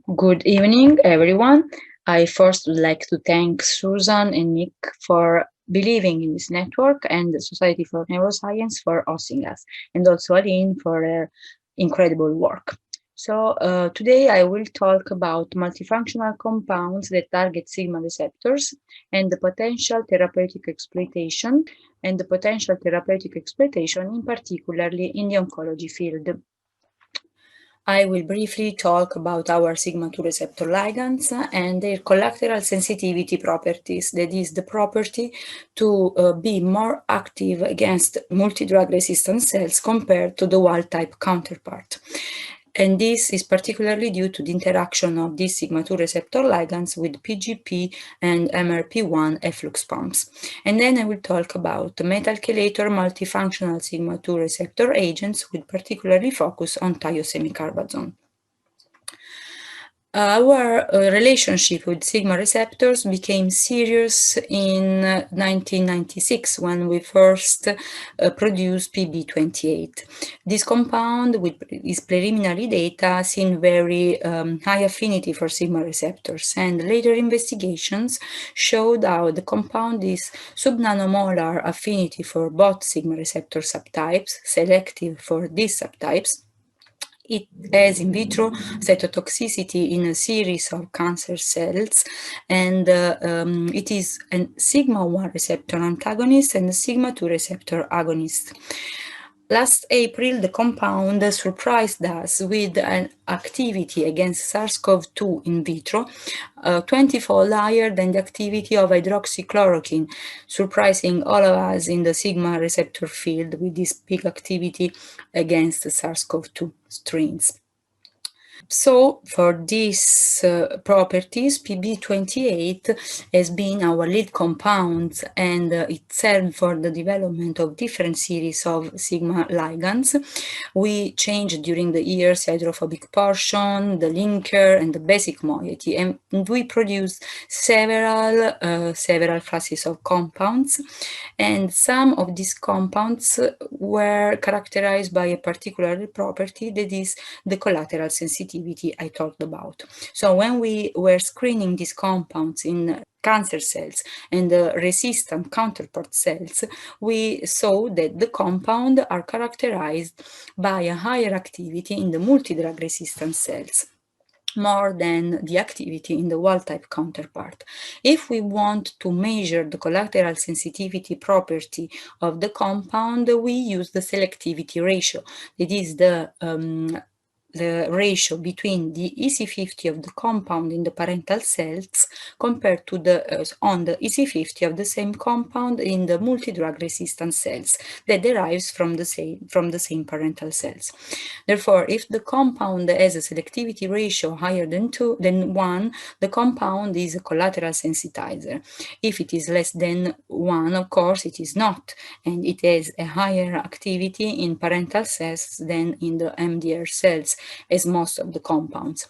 Good evening, everyone. I first would like to thank Susan and Nick for believing in this network and the Society for Neuroscience for hosting us, and also Aline for their incredible work. Today I will talk about multifunctional compounds that target sigma receptors and the potential therapeutic exploitation, in particularly in the oncology field. I will briefly talk about our sigma-2 receptor ligands and their collateral sensitivity properties, that is, the property to be more active against multi-drug resistant cells compared to the wild-type counterpart. And this is particularly due to the interaction of these sigma-2 receptor ligands with PGP and MRP1 efflux pumps. And then I will talk about metal chelator multifunctional sigma-2 receptor agents with particularly focus on thiosemicarbazone. Our relationship with sigma receptors became serious in 1996 when we first produced PB28. This compound with its preliminary data seemed very high affinity for sigma receptors, and later investigations showed how the compound is subnanomolar affinity for both sigma receptor subtypes, selective for these subtypes. It has in vitro cytotoxicity in a series of cancer cells, and it is a sigma-1 receptor antagonist and a sigma-2 receptor agonist. Last April, the compound surprised us with an activity against SARS-CoV-2 in vitro, 20-fold higher than the activity of hydroxychloroquine, surprising all of us in the sigma receptor field with this big activity against the SARS-CoV-2 strains. So for these properties, PB28 has been our lead compound, and it served for the development of different series of sigma ligands. We changed during the years the hydrophobic portion, the linker, and the basic moiety, and we produced several classes of compounds, and some of these compounds were characterized by a particular property, that is the collateral sensitivity I talked about. So when we were screening these compounds in cancer cells and resistant counterpart cells, we saw that the compounds are characterized by a higher activity in the multi-drug resistant cells, more than the activity in the wild-type counterpart. If we want to measure the collateral sensitivity property of the compound, we use the selectivity ratio. It is the ratio between the EC50 of the compound in the parental cells compared to the on the EC50 of the same compound in the multi-drug resistant cells that derives from the same parental cells. Therefore, if the compound has a selectivity ratio higher than 1, the compound is a collateral sensitizer. If it is less than 1, of course, it is not, and it has a higher activity in parental cells than in the MDR cells, as most of the compounds.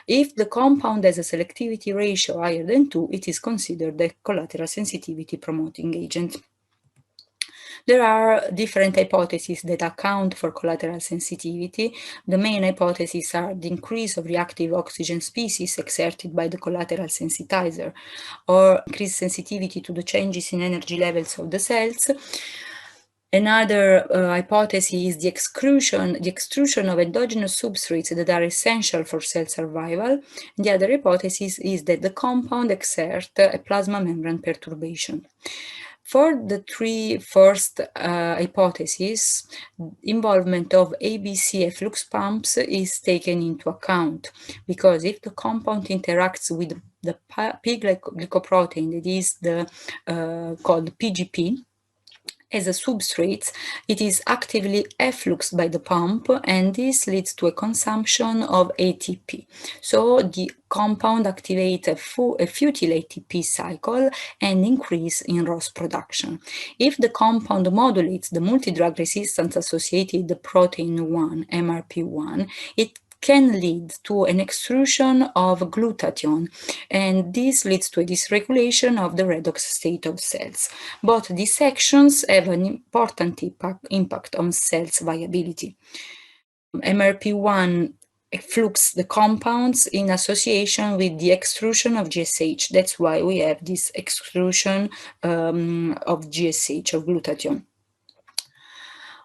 If the compound has a selectivity ratio higher than 2, it is considered a collateral sensitivity promoting agent. There are different hypotheses that account for collateral sensitivity. The main hypotheses are the increase of reactive oxygen species exerted by the collateral sensitizer, or increased sensitivity to the changes in energy levels of the cells. Another hypothesis is the extrusion of endogenous substrates that are essential for cell survival. The other hypothesis is that the compound exerts a plasma membrane perturbation. For the three first hypotheses, involvement of ABC efflux pumps is taken into account, because if the compound interacts with the P glycoprotein, that is called PGP, as a substrate, it is actively effluxed by the pump, and this leads to a consumption of ATP. So the compound activates a futile ATP cycle and increase in ROS production. If the compound modulates the multi-drug resistance associated protein 1, MRP1, it can lead to an extrusion of glutathione, and this leads to a dysregulation of the redox state of cells. Both these actions have an important impact on cells viability. MRP1 efflux the compounds in association with the extrusion of GSH. That's why we have this extrusion of GSH, of glutathione.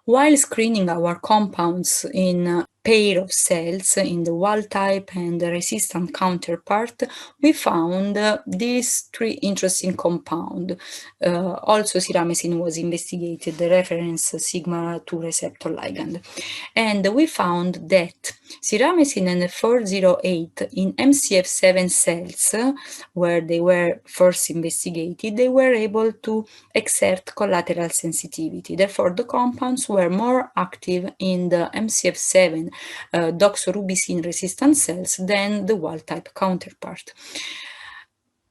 While screening our compounds in a pair of cells in the wild type and the resistant counterpart, we found these three interesting compounds. Also, siramycin was investigated, the reference sigma 2 receptor ligand. And we found that siramycin and 408 in MCF7 cells, where they were first investigated, they were able to exert collateral sensitivity. Therefore, the compounds were more active in the MCF7 doxorubicin resistant cells than the wild-type counterpart,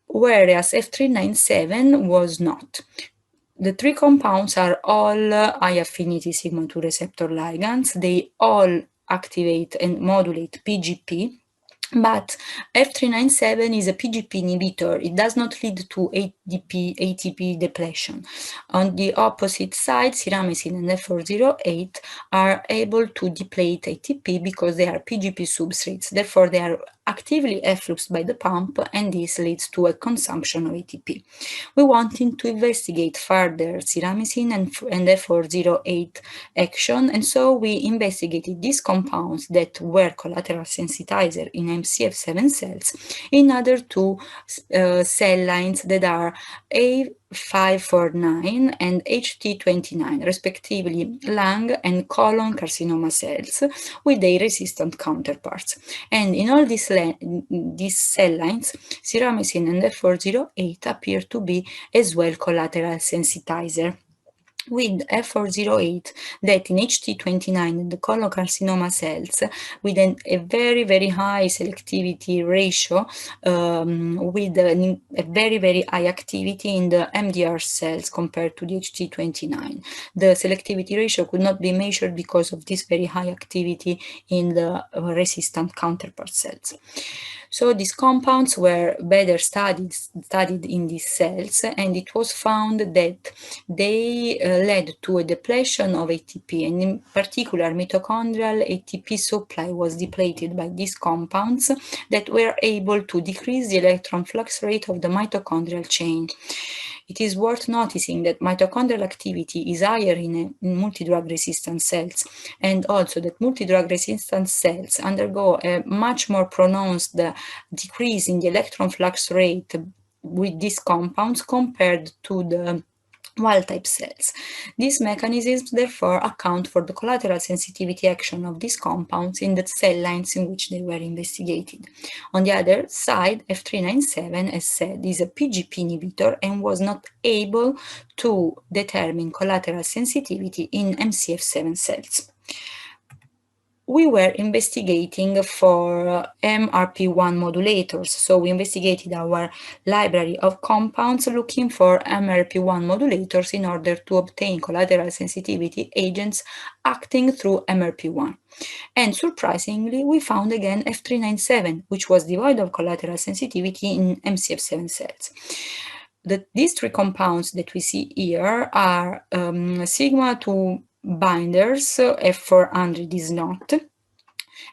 whereas F397 was not. The three compounds are all high-affinity sigma-2 receptor ligands. They all activate and modulate PGP, but F397 is a PGP inhibitor. It does not lead to ATP depletion. On the opposite side, siramycin and F408 are able to deplete ATP because they are PGP substrates. Therefore, they are actively effluxed by the pump, and this leads to a consumption of ATP. We wanted to investigate further siramycin and F408 action, and so we investigated these compounds that were collateral sensitizer in MCF7 cells in other two cell lines that are A549 and HT29, respectively lung and colon carcinoma cells with their resistant counterparts. And in all these cell lines, siramycin and F408 appear to be as well collateral sensitizer, with F408 that in HT29 and the colon carcinoma cells with a very, very high selectivity ratio, with a very, very high activity in the MDR cells compared to the HT29. The selectivity ratio could not be measured because of this very high activity in the resistant counterpart cells. So these compounds were better studied in these cells, and it was found that they led to a depletion of ATP, and in particular mitochondrial ATP supply was depleted by these compounds that were able to decrease the electron flux rate of the mitochondrial chain. It is worth noticing that mitochondrial activity is higher in multidrug resistant cells, and also that multidrug resistant cells undergo a much more pronounced decrease in the electron flux rate with these compounds compared to the wild-type cells. These mechanisms therefore account for the collateral sensitivity action of these compounds in the cell lines in which they were investigated. On the other side, F397, as said, is a PGP inhibitor and was not able to determine collateral sensitivity in MCF7 cells. We were investigating for MRP1 modulators. So we investigated our library of compounds looking for MRP1 modulators in order to obtain collateral sensitivity agents acting through MRP1. And surprisingly, we found again F397, which was devoid of collateral sensitivity in MCF7 cells. These three compounds that we see here are sigma 2 binders, F400 is not,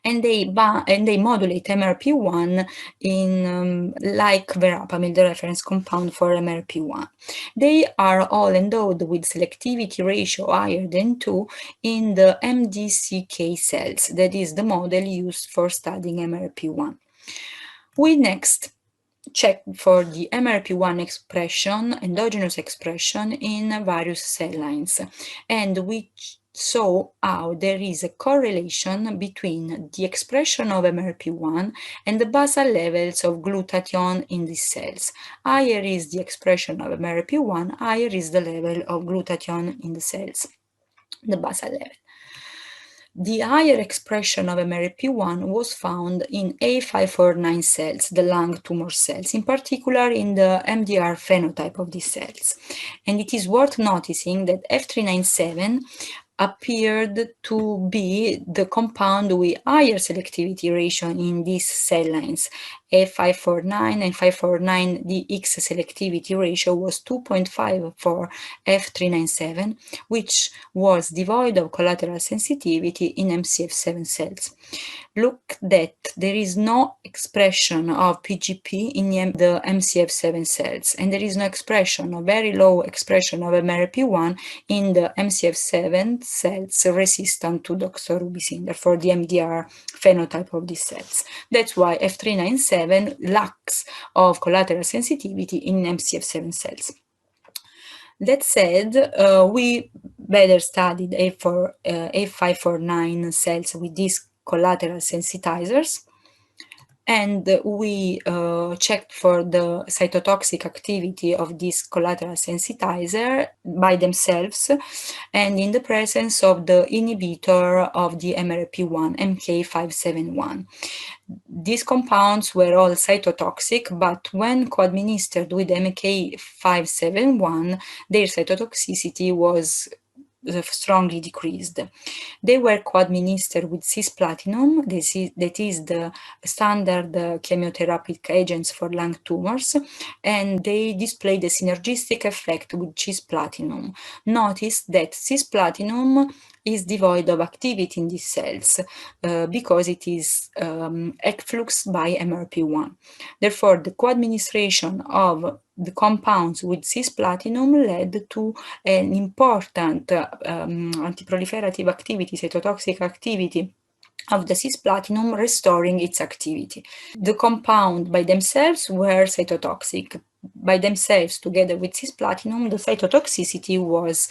and they modulate MRP1 in like verapamil, the reference compound for MRP1. They are all endowed with selectivity ratio higher than 2 in the MDCK cells, that is the model used for studying MRP1. We next check for the MRP1 expression, endogenous expression in various cell lines, and we saw how there is a correlation between the expression of MRP1 and the basal levels of glutathione in these cells. Higher is the expression of MRP1, higher is the level of glutathione in the cells, the basal level. The higher expression of MRP1 was found in A549 cells, the lung tumor cells, in particular in the MDR phenotype of these cells. And it is worth noticing that F397 appeared to be the compound with higher selectivity ratio in these cell lines. F549 and 549, the X selectivity ratio was 2.5 for F397, which was devoid of collateral sensitivity in MCF7 cells. look that there is no expression of PGP in the MCF7 cells, and there is no expression, or very low expression of MRP1 in the MCF7 cells resistant to doxorubicin, therefore the MDR phenotype of these cells. That's why F397 lacks of collateral sensitivity in MCF7 cells. That said, we better studied A549 cells with these collateral sensitizers, and we checked for the cytotoxic activity of this collateral sensitizer by themselves and in the presence of the inhibitor of the MRP1, MK571. These compounds were all cytotoxic, but when co-administered with MK571, their cytotoxicity was strongly decreased. They were co-administered with cisplatinum, that is the standard chemotherapeutic agents for lung tumors, and they displayed a synergistic effect with cisplatinum. Notice that cisplatinum is devoid of activity in these cells because it is effluxed by MRP1. Therefore, the co-administration of the compounds with cisplatinum led to an important antiproliferative activity, cytotoxic activity of the cisplatinum, restoring its activity. The compound by themselves were cytotoxic. By themselves, together with cisplatinum, the cytotoxicity was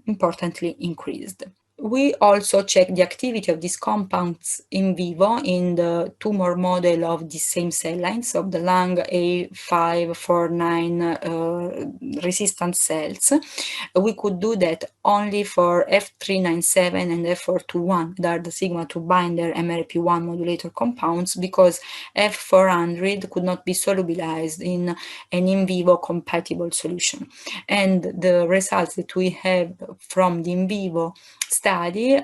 importantly increased. We also checked the activity of these compounds in vivo in the tumor model of the same cell lines of the lung A549 resistant cells. We could do that only for F397 and F421, that are the sigma-2 binder MRP1 modulator compounds, because F400 could not be solubilized in an in vivo compatible solution. And the results that we have from the in vivo study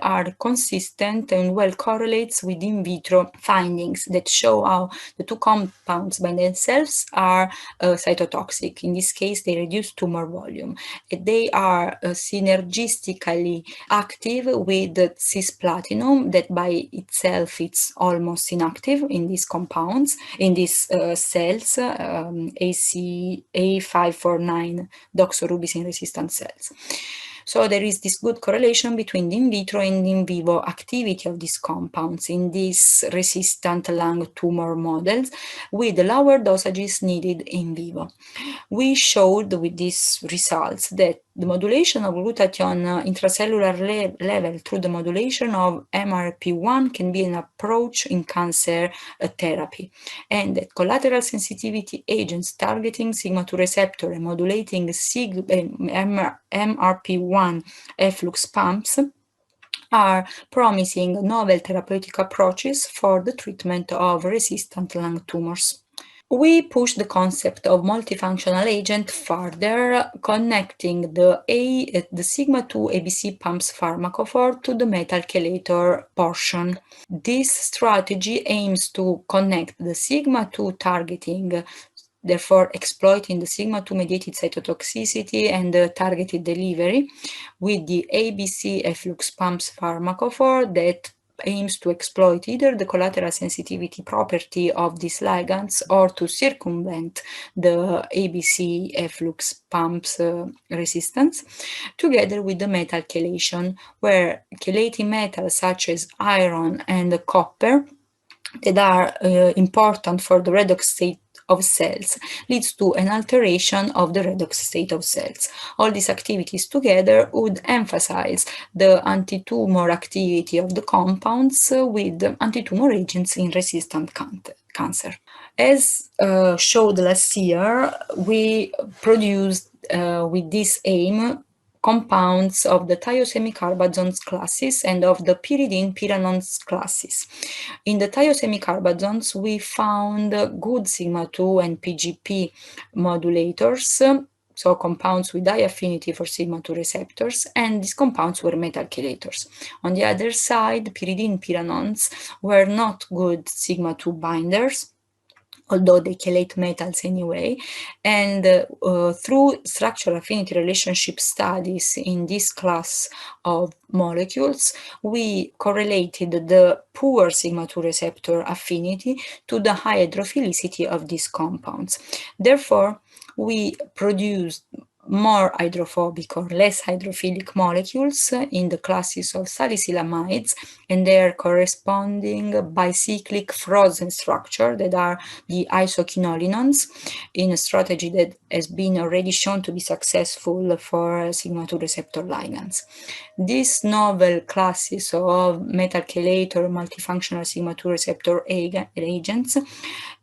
are consistent and well correlates with in vitro findings that show how the two compounds by themselves are cytotoxic. In this case, they reduce tumor volume. They are synergistically active with the cisplatinum, that by itself it's almost inactive in these compounds, in these cells, A549 doxorubicin resistant cells. So there is this good correlation between the in vitro and in vivo activity of these compounds in these resistant lung tumor models with lower dosages needed in vivo. We showed with these results that the modulation of glutathione intracellular level through the modulation of MRP1 can be an approach in cancer therapy, and that collateral sensitivity agents targeting sigma-2 receptor and modulating MRP1 efflux pumps are promising novel therapeutic approaches for the treatment of resistant lung tumors. We push the concept of multifunctional agent further, connecting the sigma-2 ABC pumps pharmacophore to the metal chelator portion. This strategy aims to connect the sigma-2 targeting, therefore exploiting the sigma-2 mediated cytotoxicity and the targeted delivery, with the ABC efflux pumps pharmacophore that aims to exploit either the collateral sensitivity property of these ligands or to circumvent the ABC efflux pumps resistance, together with the metal chelation, where chelating metals such as iron and copper that are important for the redox state of cells leads to an alteration of the redox state of cells. All these activities together would emphasize the anti-tumor activity of the compounds with anti-tumor agents in resistant cancer. As showed last year, we produced with this aim compounds of the thiosemicarbazons classes and of the pyridine-pyranones classes. In the thiosemicarbazons, we found good sigma-2 and PGP modulators, so compounds with high affinity for sigma-2 receptors, and these compounds were metal chelators. On the other side, pyridine-pyranones were not good sigma-2 binders, although they chelate metals anyway. And through structural affinity relationship studies in this class of molecules, we correlated the poor sigma-2 receptor affinity to the high hydrophilicity of these compounds. Therefore, we produced more hydrophobic or less hydrophilic molecules in the classes of salicylamides and their corresponding bicyclic frozen structure that are the isoquinolinones, in a strategy that has been already shown to be successful for sigma-2 receptor ligands. These novel classes of metal chelator multifunctional sigma-2 receptor agents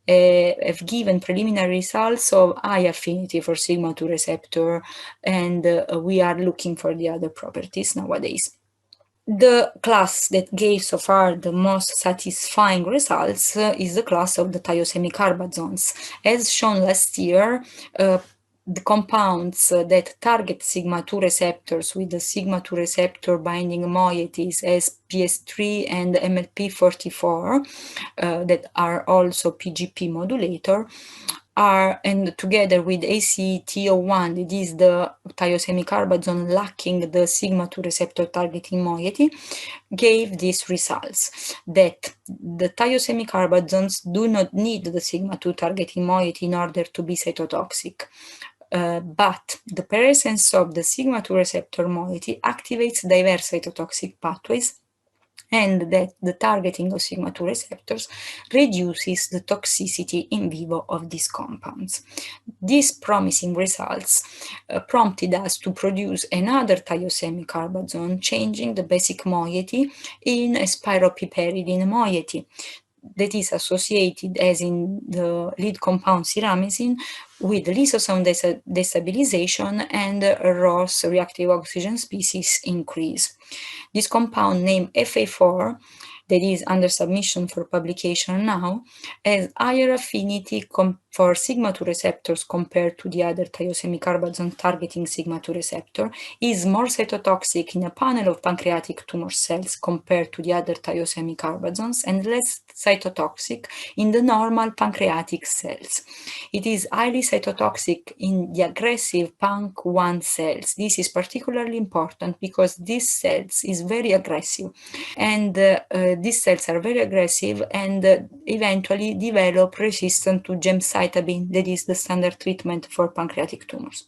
have given preliminary results of high affinity for sigma-2 receptor, and we are looking for the other properties nowadays. The class that gave so far the most satisfying results is the class of the thiosemicarbazons. As shown last year, the compounds that target sigma-2 receptors with the sigma-2 receptor binding moieties as PS3 and MLP44 that are also PGP modulator are, and together with ACT01, that is the thiosemicarbazone lacking the sigma-2 receptor targeting moiety, gave these results, that the thiosemicarbazons do not need the sigma-2 targeting moiety in order to be cytotoxic. But the presence of the sigma-2 receptor moiety activates diverse cytotoxic pathways, and that the targeting of sigma-2 receptors reduces the toxicity in vivo of these compounds. These promising results prompted us to produce another thiosemicarbazone, changing the basic moiety in a spiropiperidine moiety that is associated, as in the lead compound ceramazine, with lysosome destabilization and ROS reactive oxygen species increase. This compound named FA4, that is under submission for publication now, has higher affinity for sigma-2 receptors compared to the other thiosemicarbazone targeting sigma-2 receptor, is more cytotoxic in a panel of pancreatic tumor cells compared to the other thiosemicarbazons, and less cytotoxic in the normal pancreatic cells. It is highly cytotoxic in the aggressive PANC1 cells. This is particularly important because this cells is very aggressive, and these cells are very aggressive and eventually develop resistance to gemcitabine, that is the standard treatment for pancreatic tumors.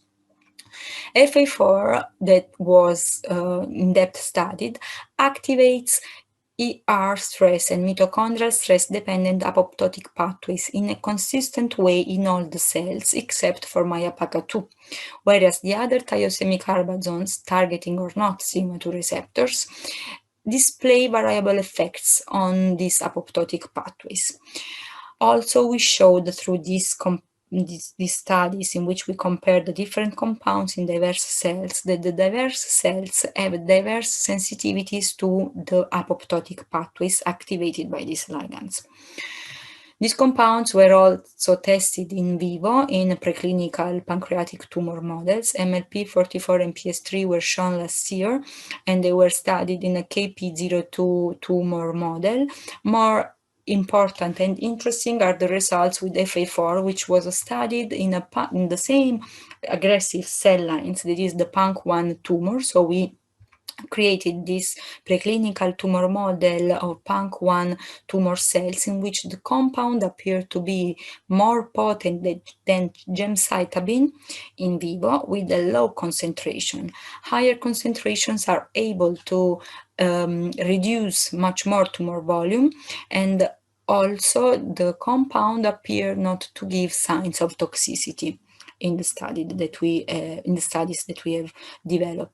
FA4, that was in-depth studied, activates ER stress and mitochondrial stress-dependent apoptotic pathways in a consistent way in all the cells except for MAIA-PACA2, whereas the other thiosemicarbazons, targeting or not sigma-2 receptors, display variable effects on these apoptotic pathways. Also, we showed through these studies in which we compared the different compounds in diverse cells that the diverse cells have diverse sensitivities to the apoptotic pathways activated by these ligands. These compounds were also tested in vivo in preclinical pancreatic tumor models. MLP44 and PS3 were shown last year, and they were studied in a KP02 tumor model. More important and interesting are the results with FA4, which was studied in the same aggressive cell lines, that is the PANC1 tumor. So we created this preclinical tumor model of PANC1 tumor cells in which the compound appeared to be more potent than gemcitabine in vivo with a low concentration. Higher concentrations are able to reduce much more tumor volume, and also the compound appeared not to give signs of toxicity in the studies that we have developed.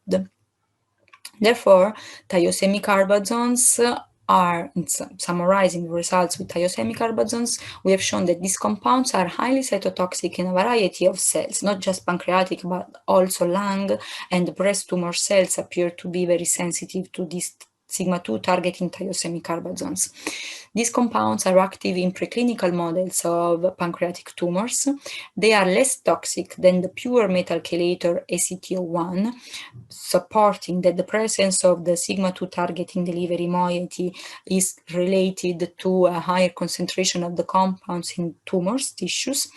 Therefore, thiosemicarbazons are, summarizing the results with thiosemicarbazons, we have shown that these compounds are highly cytotoxic in a variety of cells, not just pancreatic, but also lung and breast tumor cells appear to be very sensitive to these sigma-2 targeting thiosemicarbazons. These compounds are active in preclinical models of pancreatic tumors. They are less toxic than the pure metal chelator ACTO1, supporting that the presence of the sigma-2 targeting delivery moiety is related to a higher concentration of the compounds in tumors tissues.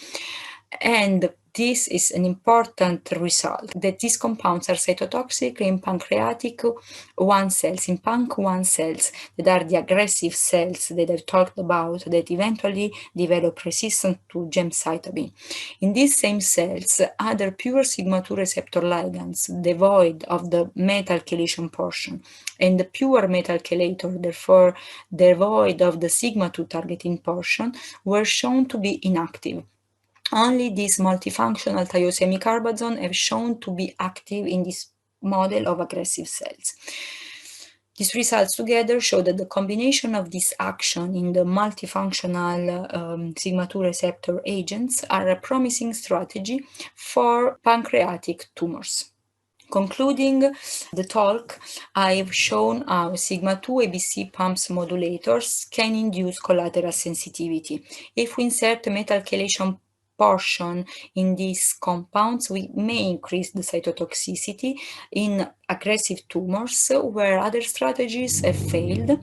And this is an important result, that these compounds are cytotoxic in pancreatic 1 cells, in PANC1 cells, that are the aggressive cells that I've talked about, that eventually develop resistance to gemcitabine. In these same cells, other pure sigma-2 receptor ligands, devoid of the metal chelation portion, and the pure metal chelator, therefore devoid of the sigma-2 targeting portion, were shown to be inactive. Only these multifunctional thiosemicarbazone have shown to be active in this model of aggressive cells. These results together show that the combination of this action in the multifunctional sigma-2 receptor agents are a promising strategy for pancreatic tumors. Concluding the talk, I've shown how sigma-2 ABC pumps modulators can induce collateral sensitivity. If we insert a metal chelation portion in these compounds, we may increase the cytotoxicity in aggressive tumors where other strategies have failed.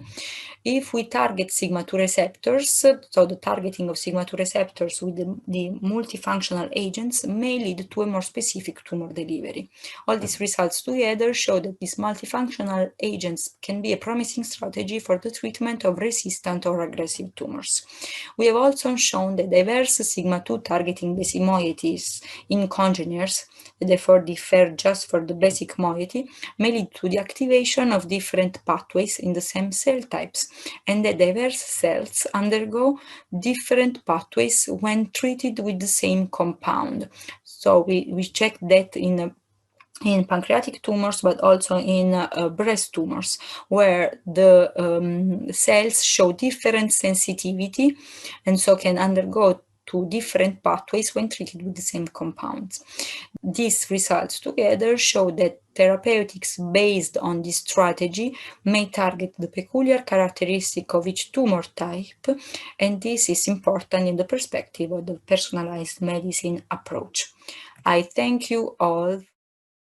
If we target sigma-2 receptors, so the targeting of sigma-2 receptors with the multifunctional agents may lead to a more specific tumor delivery. All these results together show that these multifunctional agents can be a promising strategy for the treatment of resistant or aggressive tumors. We have also shown that diverse sigma-2 targeting basic moieties in congeners, therefore differ just for the basic moiety, may lead to the activation of different pathways in the same cell types, and that diverse cells undergo different pathways when treated with the same compound. So we checked that in pancreatic tumors, but also in breast tumors, where the cells show different sensitivity and so can undergo to different pathways when treated with the same compounds. These results together show that therapeutics based on this strategy may target the peculiar characteristic of each tumor type, and this is important in the perspective of the personalized medicine approach. I thank you all